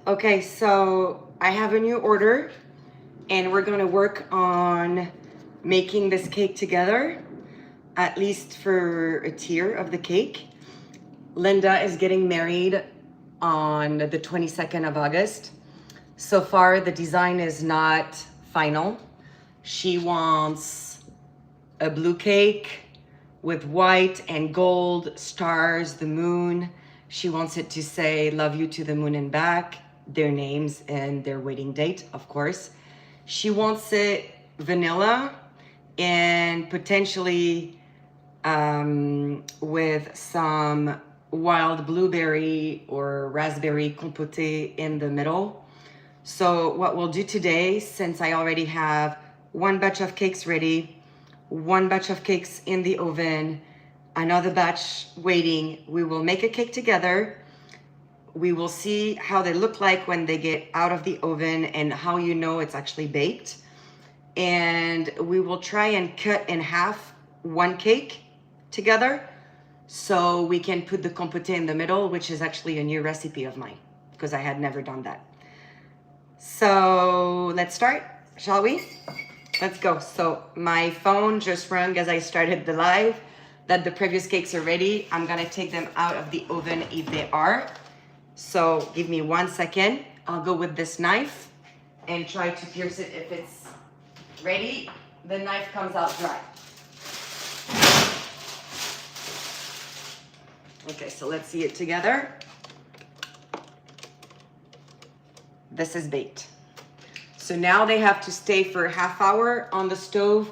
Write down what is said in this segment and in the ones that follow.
Okay, so I have a new order and we're gonna work on making this cake together, at least for a tier of the cake. Linda is getting married on the 22nd of August. So far, the design is not final. She wants a blue cake with white and gold stars, the moon. She wants it to say, love you to the moon and back, their names and their wedding date, of course. She wants it vanilla and potentially with some wild blueberry or raspberry compote in the middle. So what we'll do today, since I already have one batch of cakes ready, one batch of cakes in the oven, another batch waiting, we will make a cake together. We will see how they look like when they get out of the oven and how you know it's actually baked. And we will try and cut in half one cake together so we can put the compote in the middle, which is actually a new recipe of mine because I had never done that. So let's start, shall we? Let's go. So my phone just rang as I started the live that the previous cakes are ready. I'm gonna take them out of the oven if they are. So give me 1 second. I'll go with this knife and try to pierce it if it's ready. The knife comes out dry. Okay, so let's see it together. This is baked. So now they have to stay for a half hour on the stove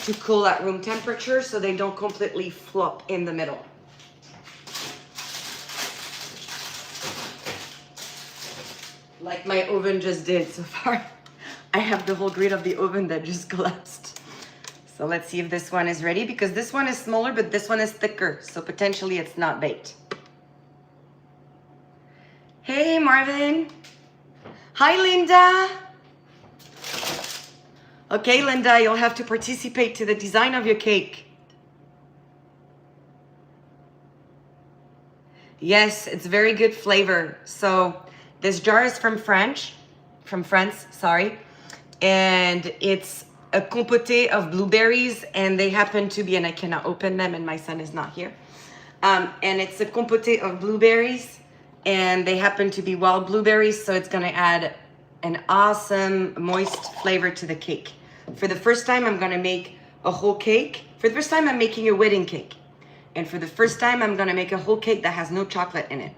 to cool at room temperature so they don't completely flop in the middle. Like my oven just did so far. I have the whole grid of the oven that just collapsed. So let's see if this one is ready because this one is smaller, but this one is thicker. So potentially it's not baked. Hey, Marvin. Hi, Linda. Okay, Linda, you'll have to participate to the design of your cake. Yes, it's very good flavor. So this jar is from France, sorry. And it's a compote of blueberries and they happen to be, and I cannot open them and my son is not here. And it's a compote of blueberries and they happen to be wild blueberries. So it's gonna add an awesome moist flavor to the cake. For the first time, I'm gonna make a whole cake. For the first time, I'm making a wedding cake. And for the first time, I'm gonna make a whole cake that has no chocolate in it.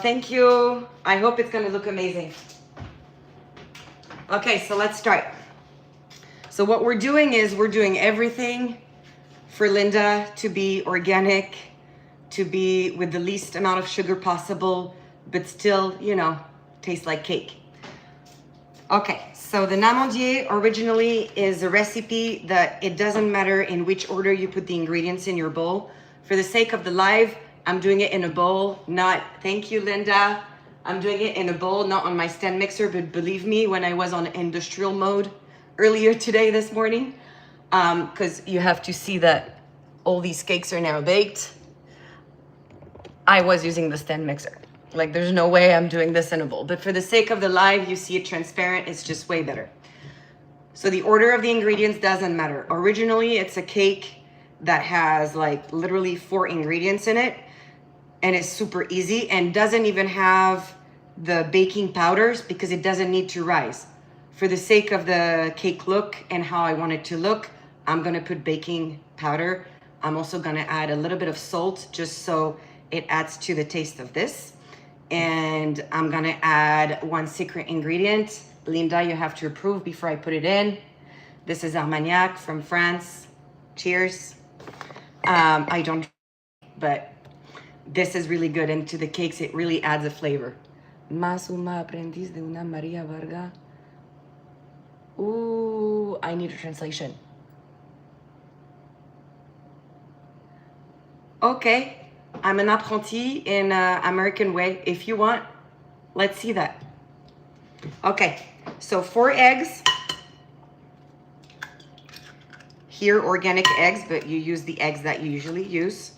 Thank you. I hope it's gonna look amazing. Okay, so let's start. So what we're doing is we're doing everything for Linda to be organic, to be with the least amount of sugar possible, but still, you know, taste like cake. Okay, so the Namandier originally is a recipe that it doesn't matter in which order you put the ingredients in your bowl. For the sake of the live, I'm doing it in a bowl, not, thank you, Linda. I'm doing it in a bowl, not on my stand mixer, but believe me, when I was on industrial mode earlier today, this morning, because you have to see that all these cakes are now baked, I was using the stand mixer. Like there's no way I'm doing this in a bowl, but for the sake of the live, you see it transparent, it's just way better. So the order of the ingredients doesn't matter. Originally, it's a cake that has like literally 4 ingredients in it and it's super easy and doesn't even have the baking powders because it doesn't need to rise. For the sake of the cake look and how I want it to look, I'm gonna put baking powder. I'm also gonna add a little bit of salt just so it adds to the taste of this. And I'm gonna add 1 secret ingredient. Linda, you have to approve before I put it in. This is Armagnac from France. Cheers. I don't, but this is really good. And to the cakes, it really adds a flavor. Más una aprendiz de una María Varga. Ooh, I need a translation. Okay, I'm an apprenti in an American way. If you want, let's see that. Okay, so 4 eggs. here organic eggs, but you use the eggs that you usually use.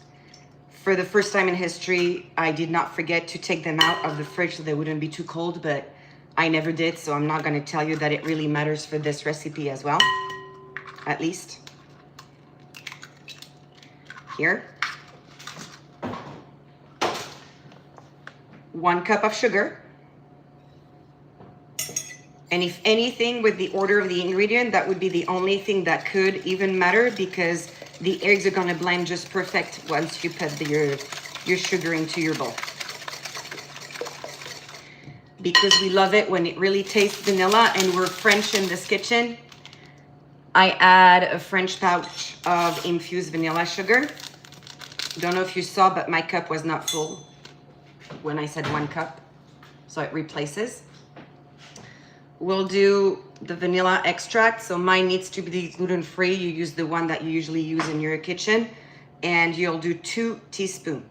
For the first time in history, I did not forget to take them out of the fridge so they wouldn't be too cold, but I never did, so I'm not gonna tell you that it really matters for this recipe as well, at least. Here. 1 cup of sugar. And if anything, with the order of the ingredient, that would be the only thing that could even matter, because the eggs are gonna blend just perfect once you put your sugar into your bowl. Because we love it when it really tastes vanilla, and we're French in this kitchen, I add a French pouch of infused vanilla sugar. Don't know if you saw, but my cup was not full when I said 1 cup, so it replaces. We'll do the vanilla extract. So mine needs to be gluten-free. You use the one that you usually use in your kitchen. And you'll do 2 teaspoons.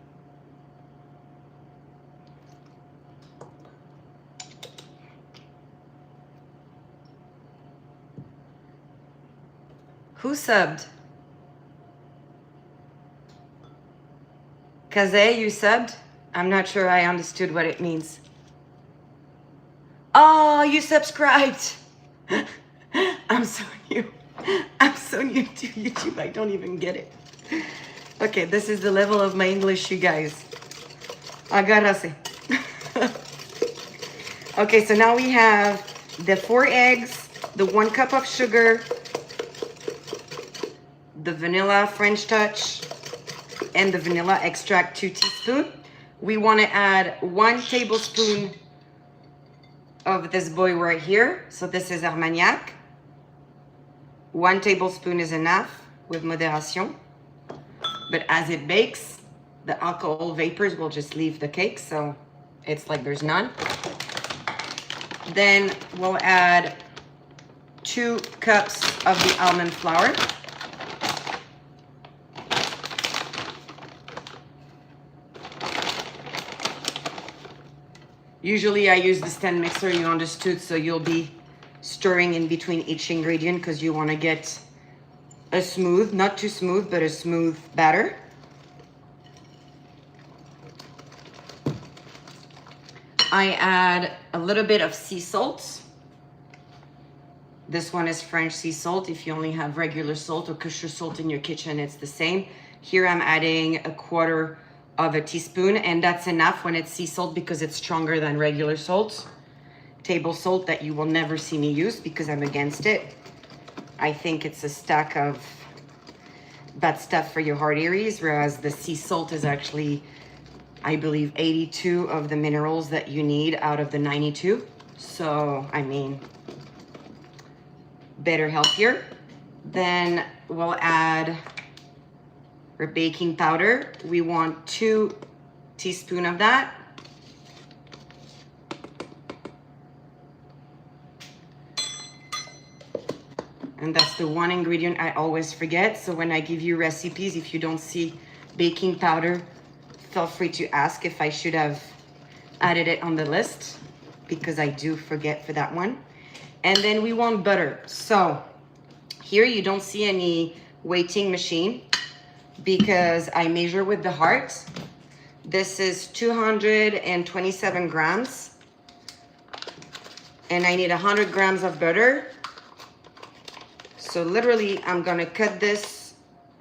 Who subbed? Kaze, you subbed? I'm not sure I understood what it means. Oh, you subscribed. I'm so new. I'm so new to YouTube. I don't even get it. Okay, this is the level of my English, you guys. Agarrase. Okay, so now we have the 4 eggs, the 1 cup of sugar, the vanilla French touch, and the vanilla extract, 2 teaspoons. We want to add 1 tablespoon of this boy right here. So this is Armagnac. 1 tablespoon is enough with moderation. But as it bakes, the alcohol vapors will just leave the cake, so it's like there's none. Then we'll add 2 cups of the almond flour. Usually I use the stand mixer, you understood, so you'll be stirring in between each ingredient because you want to get a smooth, not too smooth, but a smooth batter. I add a little bit of sea salt. This one is French sea salt. If you only have regular salt or kosher salt in your kitchen, it's the same. Here I'm adding 1/4 of a teaspoon, and that's enough when it's sea salt because it's stronger than regular salt. Table salt that you will never see me use because I'm against it. I think it's a stack of bad stuff for your arteries, whereas the sea salt is actually, I believe, 82 of the minerals that you need out of the 92. So, I mean, better, healthier. Then we'll add our baking powder. We want 2 teaspoons of that. And that's the one ingredient I always forget. So when I give you recipes, if you don't see baking powder, feel free to ask if I should have added it on the list, because I do forget for that one. And then we want butter. So here you don't see any weighting machine because I measure with the heart. This is 227 grams. And I need 100 grams of butter. So literally, I'm gonna cut this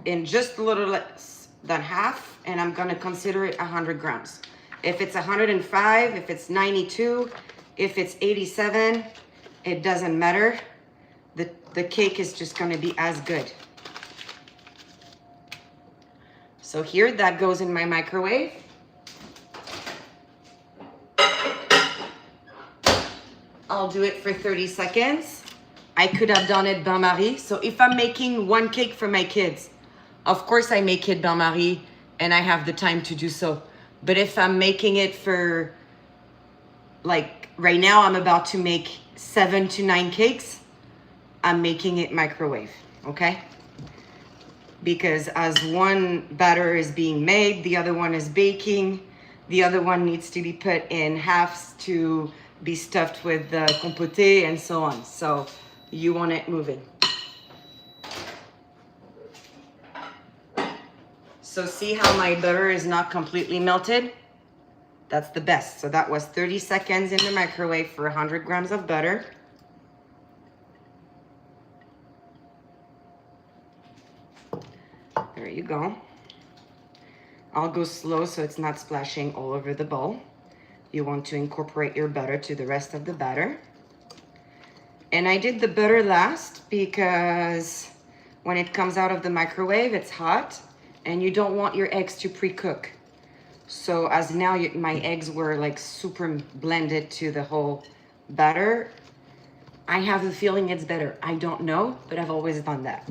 in just a little less than half, and I'm gonna consider it 100 grams. If it's 105, if it's 92, if it's 87, it doesn't matter. The cake is just gonna be as good. So here, that goes in my microwave. I'll do it for 30 seconds. I could have done it bain-marie. So if I'm making one cake for my kids, of course I make it bain-marie and I have the time to do so. But if I'm making it for, like right now, I'm about to make 7 to 9 cakes, I'm making it microwave, okay? Because as one batter is being made, the other one is baking, the other one needs to be put in halves to be stuffed with the Compotée and so on. So you want it moving. So see how my butter is not completely melted? That's the best. So that was 30 seconds in the microwave for 100 grams of butter. There you go. I'll go slow so it's not splashing all over the bowl. You want to incorporate your butter to the rest of the batter. And I did the butter last because when it comes out of the microwave, it's hot and you don't want your eggs to pre-cook. So as now my eggs were like super blended to the whole batter, I have a feeling it's better. I don't know, but I've always done that.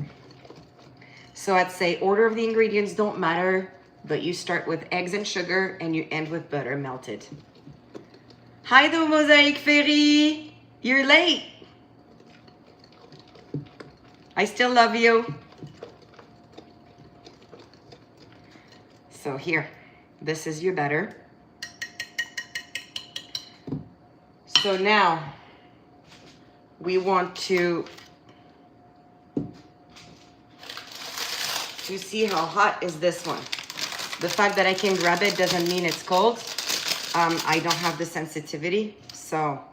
So I'd say order of the ingredients don't matter, but you start with eggs and sugar and you end with butter melted. Hi there, Mosaic Fairy. You're late. I still love you. So here, this is your butter. So now we want to see how hot is this one. The fact that I can grab it doesn't mean it's cold. I don't have the sensitivity, so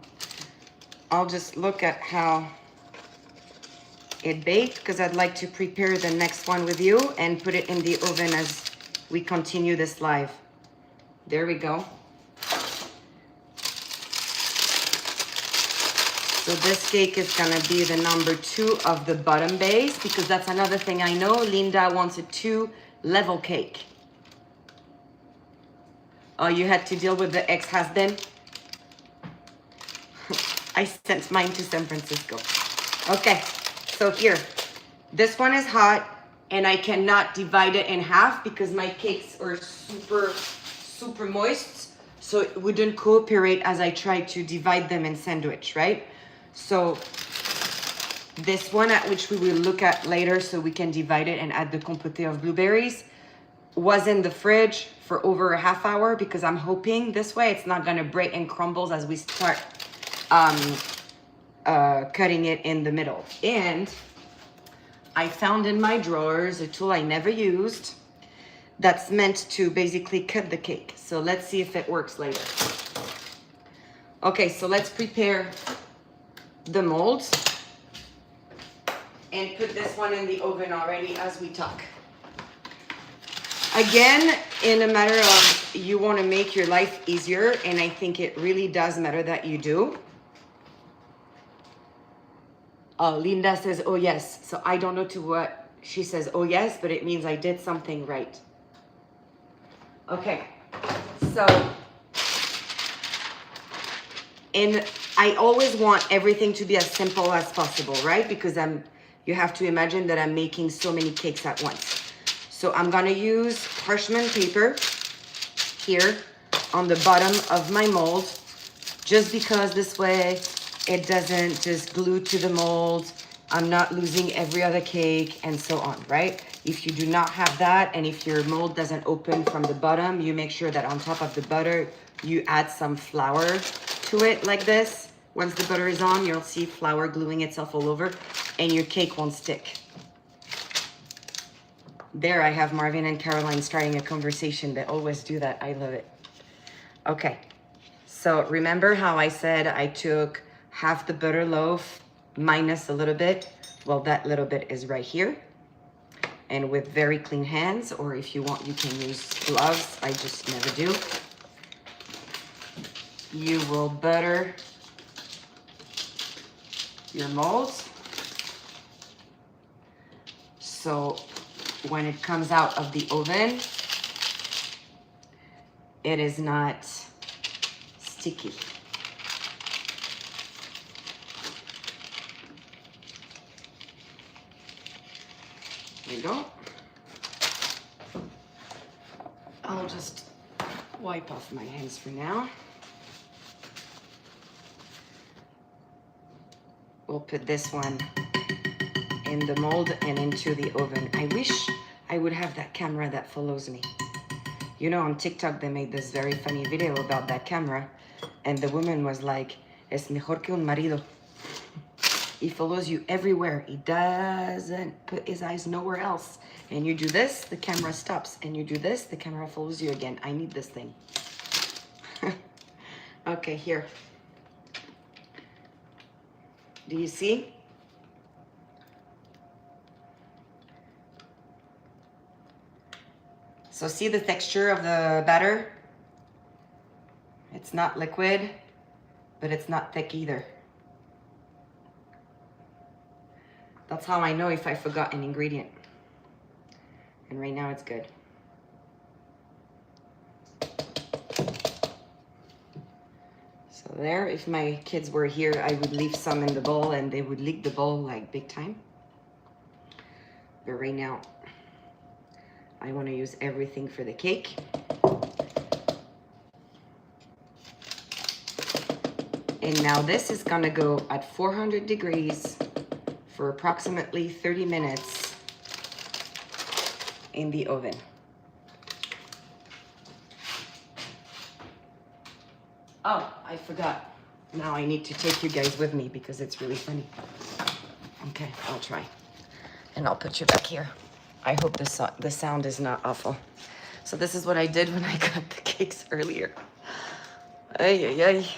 I'll just look at how it baked because I'd like to prepare the next one with you and put it in the oven as we continue this live. There we go. So this cake is gonna be the number 2 of the bottom base because that's another thing I know. Linda wants a 2-level cake. Oh, you had to deal with the ex-husband? I sent mine to San Francisco. Okay, so here, this one is hot and I cannot divide it in half because my cakes are super moist. So it wouldn't cooperate as I try to divide them in sandwich, right? So this one, at which we will look at later so we can divide it and add the compotée of blueberries, was in the fridge for over a half hour because I'm hoping this way it's not gonna break and crumbles as we start cutting it in the middle. And I found in my drawers a tool I never used that's meant to basically cut the cake. So let's see if it works later. Okay, so let's prepare the molds and put this one in the oven already as we talk. Again, in a matter of you want to make your life easier, and I think it really does matter that you do. Linda says, oh yes. So I don't know to what she says, oh yes, but it means I did something right. Okay, so, and I always want everything to be as simple as possible, right? Because you have to imagine that I'm making so many cakes at once. So I'm gonna use parchment paper here on the bottom of my mold, just because this way it doesn't just glue to the mold. I'm not losing every other cake and so on, right? If you do not have that, and if your mold doesn't open from the bottom, you make sure that on top of the butter, you add some flour to it like this. Once the butter is on, you'll see flour gluing itself all over and your cake won't stick. There I have Marvin and Caroline starting a conversation. They always do that. I love it. Okay, so remember how I said I took half the butter loaf minus a little bit? Well, that little bit is right here. And with very clean hands, or if you want, you can use gloves. I just never do. You will butter your molds. So when it comes out of the oven, it is not sticky. There you go. I'll just wipe off my hands for now. We'll put this one in the mold and into the oven. I wish I would have that camera that follows me. You know, on TikTok, they made this very funny video about that camera. And the woman was like, es mejor que un marido. He follows you everywhere. He doesn't put his eyes nowhere else. And you do this, the camera stops. And you do this, the camera follows you again. I need this thing. Okay, here. Do you see? So see the texture of the batter? It's not liquid, but it's not thick either. That's how I know if I forgot an ingredient. And right now it's good. So there, if my kids were here, I would leave some in the bowl and they would lick the bowl like big time. But right now, I want to use everything for the cake. And now this is gonna go at 400 degrees for approximately 30 minutes in the oven. Oh, I forgot. Now I need to take you guys with me because it's really funny. Okay, I'll try. And I'll put you back here. I hope the sound is not awful. So this is what I did when I got the cakes earlier. Ay, ay, ay.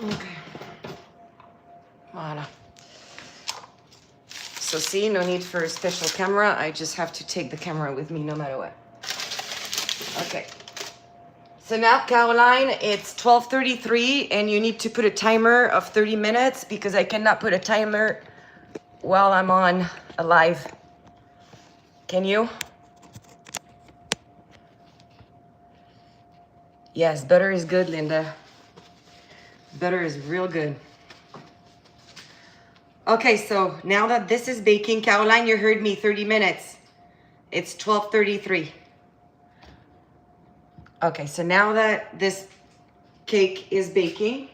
Okay. Voila. So see, no need for a special camera. I just have to take the camera with me no matter what. Okay. So now, Caroline, it's 12:33 and you need to put a timer of 30 minutes because I cannot put a timer while I'm on a live. Can you? Yes, butter is good, Linda. Butter is real good. Okay, so now that this is baking, Caroline, you heard me, 30 minutes. It's 12:33. Okay, so now that this cake is baking,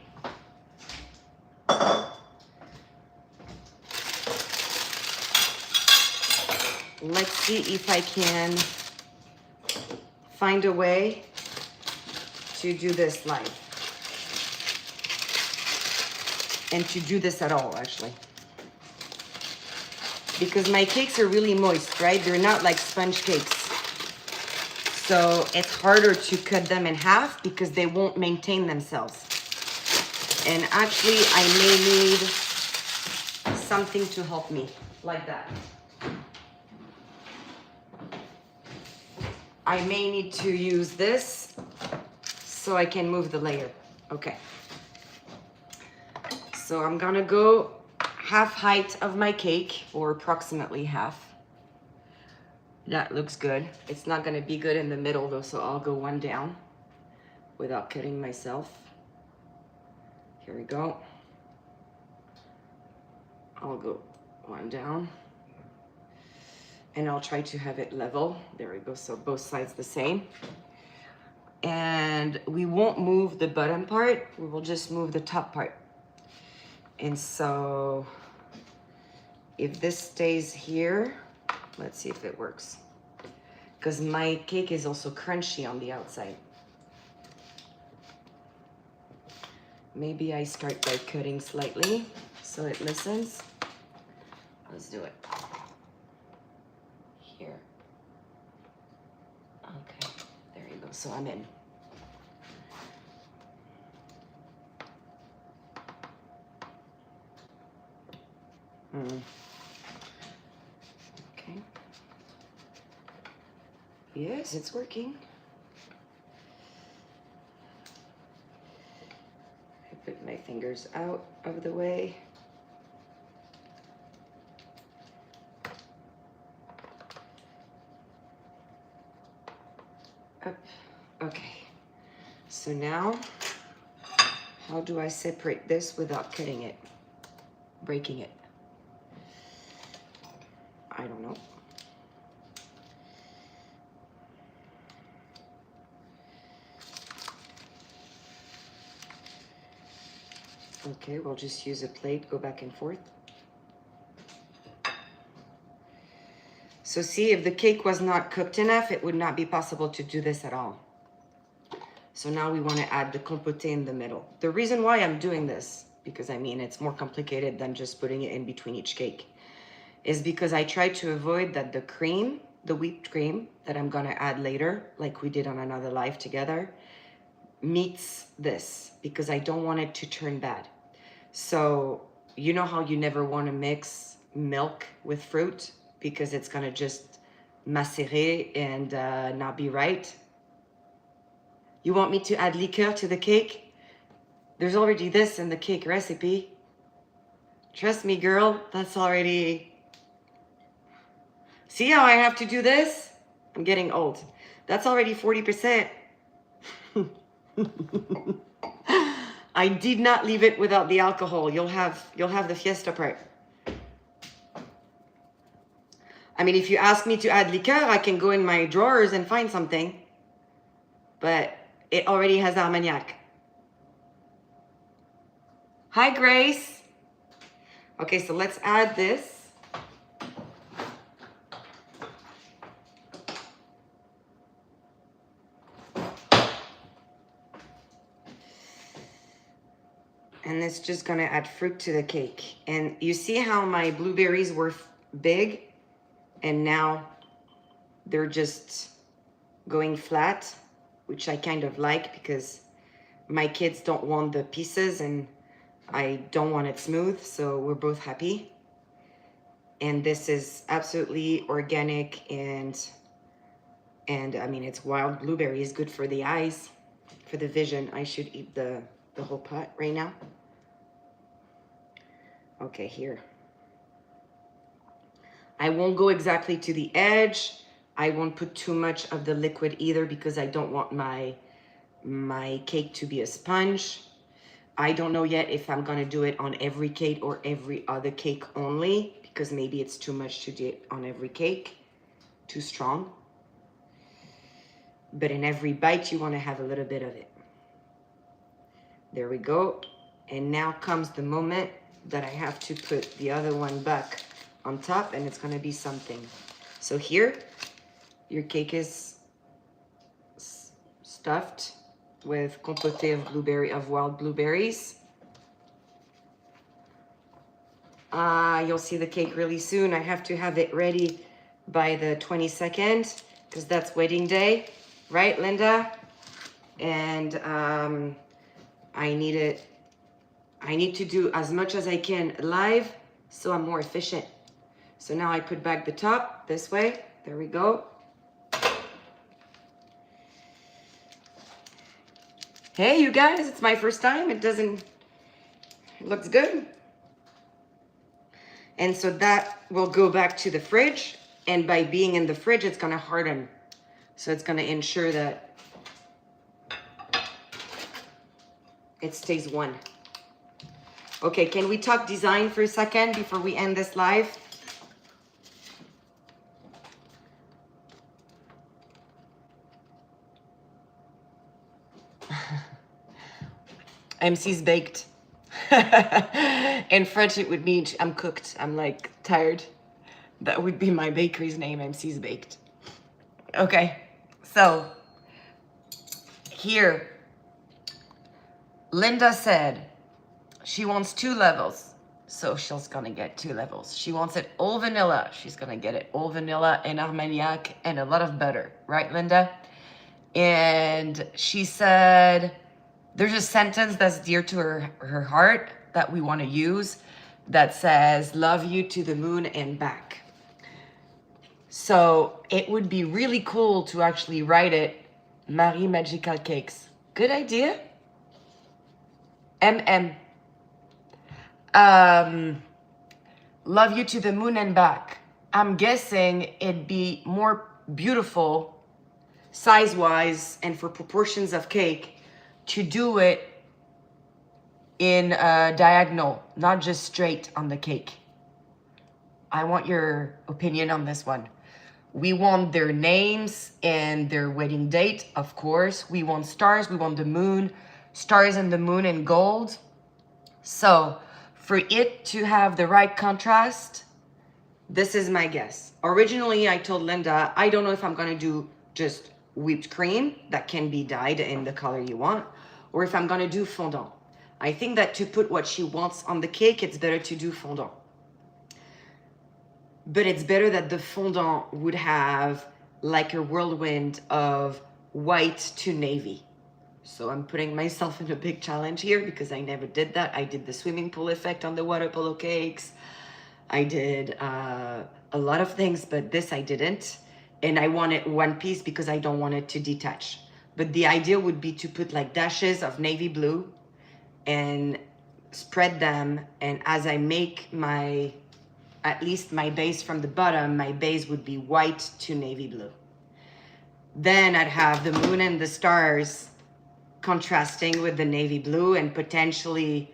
let's see if I can find a way to do this live. And to do this at all, actually. Because my cakes are really moist, right? They're not like sponge cakes. So it's harder to cut them in half because they won't maintain themselves. And actually, I may need something to help me, like that. I may need to use this so I can move the layer. Okay. So I'm gonna go half height of my cake, or approximately half. That looks good. It's not gonna be good in the middle though, so I'll go one down without cutting myself. Here we go. I'll go one down. And I'll try to have it level. There we go, so both sides the same. And we won't move the bottom part, we will just move the top part. And so if this stays here, let's see if it works. Because my cake is also crunchy on the outside. Maybe I start by cutting slightly so it listens. Let's do it. Here. Okay, there you go. So I'm in. Okay. Yes, it's working. I put my fingers out of the way. Up. Okay. So now, how do I separate this without cutting it, breaking it? I don't know. Okay, we'll just use a plate, go back and forth. So see, if the cake was not cooked enough, it would not be possible to do this at all. So now we want to add the Compotée in the middle. The reason why I'm doing this, because I mean, it's more complicated than just putting it in between each cake, is because I try to avoid that the cream, the whipped cream that I'm gonna add later, like we did on another live together, meets this, because I don't want it to turn bad. So you know how you never want to mix milk with fruit because it's gonna just macérer and not be right? You want me to add liqueur to the cake? There's already this in the cake recipe. Trust me, girl, that's already... See how I have to do this? I'm getting old. That's already 40%. I did not leave it without the alcohol. You'll have the fiesta part. I mean, if you ask me to add liqueur, I can go in my drawers and find something. But it already has Armagnac. Hi, Grace. Okay, so let's add this. And it's just gonna add fruit to the cake. And you see how my blueberries were big and now they're just going flat, which I kind of like because my kids don't want the pieces and I don't want it smooth, so we're both happy. And this is absolutely organic and I mean, it's wild blueberries, good for the eyes, for the vision. I should eat the whole pot right now. Okay, here. I won't go exactly to the edge. I won't put too much of the liquid either because I don't want my cake to be a sponge. I don't know yet if I'm gonna do it on every cake or every other cake only, because maybe it's too much to do it on every cake, too strong. But in every bite, you wanna have a little bit of it. There we go. And now comes the moment that I have to put the other one back on top, and it's gonna be something. So here, your cake is stuffed with compotée of wild blueberries. You'll see the cake really soon. I have to have it ready by the 22nd because that's wedding day, right, Linda? And I need to do as much as I can live so I'm more efficient. So now I put back the top this way. There we go. Hey, you guys, it's my first time. It looks good. And so that will go back to the fridge. And by being in the fridge, it's gonna harden. So it's gonna ensure that it stays one. Okay, can we talk design for a second before we end this live? MC's baked. In French, it would mean I'm cooked. I'm like tired. That would be my bakery's name, MC's baked. Okay, so here, Linda said she wants 2 levels. So she's gonna get 2 levels. She wants it all vanilla. She's gonna get it all vanilla and Armagnac and a lot of butter. Right, Linda? And she said, there's a sentence that's dear to her heart that we want to use that says, love you to the moon and back. So it would be really cool to actually write it, Marie Magical Cakes. Good idea? MM. Love you to the moon and back. I'm guessing it'd be more beautiful size-wise and for proportions of cake to do it in a diagonal, not just straight on the cake. I want your opinion on this one. We want their names and their wedding date, of course. We want stars, we want the moon, stars and the moon in gold. So for it to have the right contrast, this is my guess. Originally, I told Linda, I don't know if I'm gonna do just whipped cream that can be dyed in the color you want, or if I'm gonna do fondant. I think that to put what she wants on the cake, it's better to do fondant. But it's better that the fondant would have like a whirlwind of white to navy. So I'm putting myself in a big challenge here because I never did that. I did the swimming pool effect on the water polo cakes. I did a lot of things, but this I didn't. And I want it one piece because I don't want it to detach. But the idea would be to put like dashes of navy blue and spread them. And as I make my, at least my base from the bottom, my base would be white to navy blue. Then I'd have the moon and the stars contrasting with the navy blue, and potentially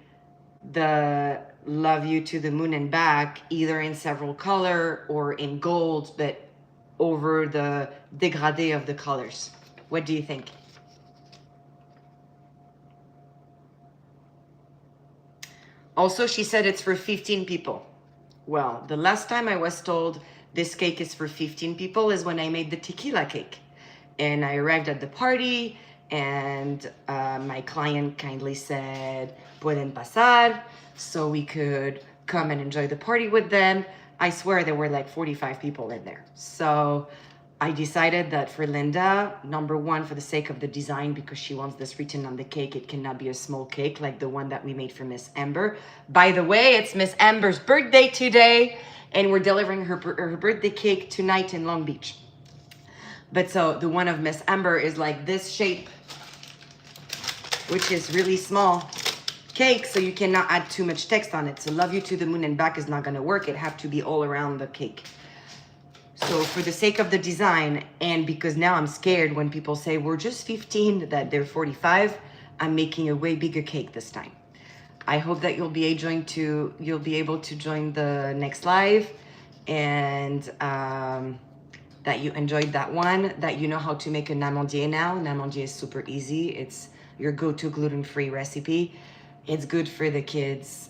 the love you to the moon and back, either in several color or in gold, but over the dégradé of the colors. What do you think? Also, she said it's for 15 people. Well, the last time I was told this cake is for 15 people is when I made the tequila cake. And I arrived at the party, and my client kindly said, pueden pasar, so we could come and enjoy the party with them. I swear there were like 45 people in there. So I decided that for Linda, number one, for the sake of the design, because she wants this written on the cake, it cannot be a small cake like the one that we made for Miss Amber. By the way, it's Miss Amber's birthday today, and we're delivering her birthday cake tonight in Long Beach. But so the one of Miss Amber is like this shape, which is really small cake, so you cannot add too much text on it. So love you to the moon and back is not gonna work. It have to be all around the cake. So for the sake of the design, and because now I'm scared when people say we're just 15, that they're 45, I'm making a way bigger cake this time. I hope that you'll be able to join the next live, and that you enjoyed that one, that you know how to make a Namandier now. Namandier is super easy. It's your go-to gluten-free recipe. It's good for the kids'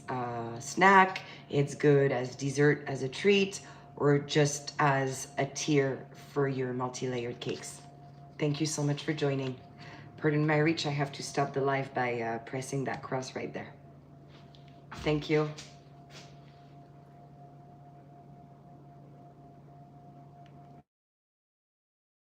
snack. It's good as dessert, as a treat, or just as a tier for your multi-layered cakes. Thank you so much for joining. Pardon my reach, I have to stop the live by pressing that cross right there. Thank you.